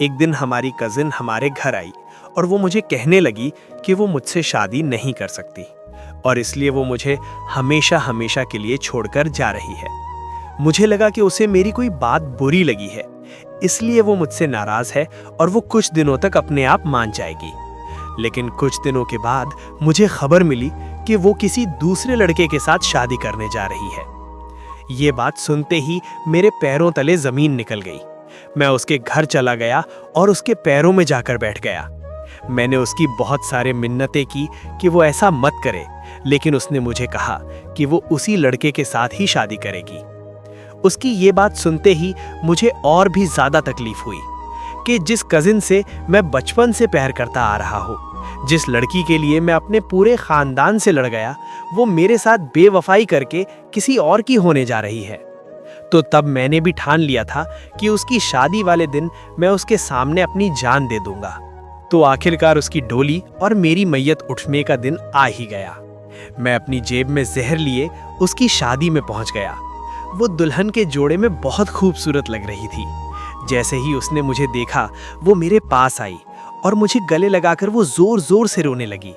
एक दिन हमारी कजिन हमारे घर आई और वो मुझे कहने लगी कि वो मुझसे शादी नहीं कर सकती और इसलिए वो मुझे हमेशा हमेशा के लिए छोड़कर जा रही है। मुझे लगा कि उसे मेरी कोई बात बुरी लगी है, इसलिए वो मुझसे नाराज है और वो कुछ दिनों तक अपने आप मान जाएगी। लेकिन कुछ दिनों के बाद मुझे खबर मिली कि वो किसी दूसरे लड़के के साथ शादी करने जा रही है। ये बात सुनते ही मेरे पैरों तले जमीन निकल गई। मैं उसके घर चला गया और उसके पैरों में जाकर बैठ गया। मैंने उसकी बहुत सारे मिन्नतें की कि वो ऐसा मत करे, लेकिन उसने मुझे कहा कि वो उसी लड़के के साथ ही शादी करेगी। उसकी ये बात सुनते ही मुझे और भी ज्यादा तकलीफ हुई कि जिस कजिन से मैं बचपन से प्यार करता आ रहा हूँ, जिस लड़की के लिए मैं अपने पूरे खानदान से लड़ गया, वो मेरे साथ बेवफाई करके किसी और की होने जा रही है। तो तब मैंने भी ठान लिया था कि उसकी शादी वाले दिन मैं उसके सामने अपनी जान दे दूंगा। तो आखिरकार उसकी डोली और मेरी मैयत उठने का दिन आ ही गया। मैं अपनी जेब में जहर लिए उसकी शादी में पहुंच गया। वो दुल्हन के जोड़े में बहुत खूबसूरत लग रही थी। जैसे ही उसने मुझे देखा, वो मेरे पास आई और मुझे गले लगाकर वो जोर जोर से रोने लगी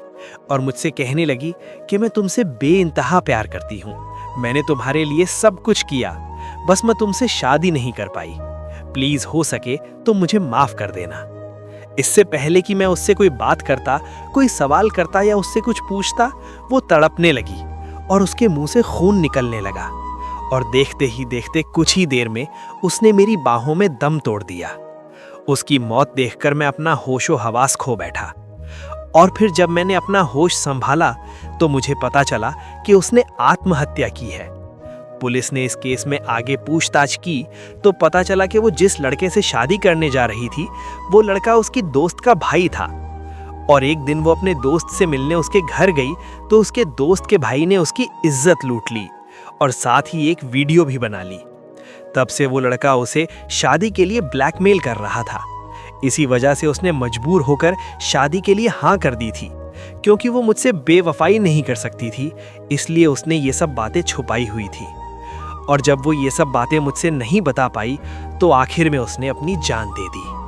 और मुझसे कहने लगी कि मैं तुमसे बेइंतहा प्यार करती हूँ। मैंने तुम्हारे लिए सब कुछ किया, बस मैं तुमसे शादी नहीं कर पाई। प्लीज हो सके तो मुझे माफ कर देना। इससे पहले कि मैं उससे कोई बात करता, कोई सवाल करता या उससे कुछ पूछता, वो तड़पने लगी और उसके मुंह से खून निकलने लगा और देखते ही देखते कुछ ही देर में उसने मेरी बाहों में दम तोड़ दिया। उसकी मौत देखकर मैं अपना होशो हवास खो बैठा और फिर जब मैंने अपना होश संभाला तो मुझे पता चला कि उसने आत्महत्या की है। पुलिस ने इस केस में आगे पूछताछ की तो पता चला कि वो जिस लड़के से शादी करने जा रही थी, वो लड़का उसकी दोस्त का भाई था और एक दिन वो अपने दोस्त से मिलने उसके घर गई तो उसके दोस्त के भाई ने उसकी इज्जत लूट ली और साथ ही एक वीडियो भी बना ली। तब से वो लड़का उसे शादी के लिए ब्लैकमेल कर रहा था। इसी वजह से उसने मजबूर होकर शादी के लिए हाँ कर दी थी। क्योंकि वो मुझसे बेवफाई नहीं कर सकती थी, इसलिए उसने ये सब बातें छुपाई हुई थी और जब वो ये सब बातें मुझसे नहीं बता पाई तो आखिर में उसने अपनी जान दे दी।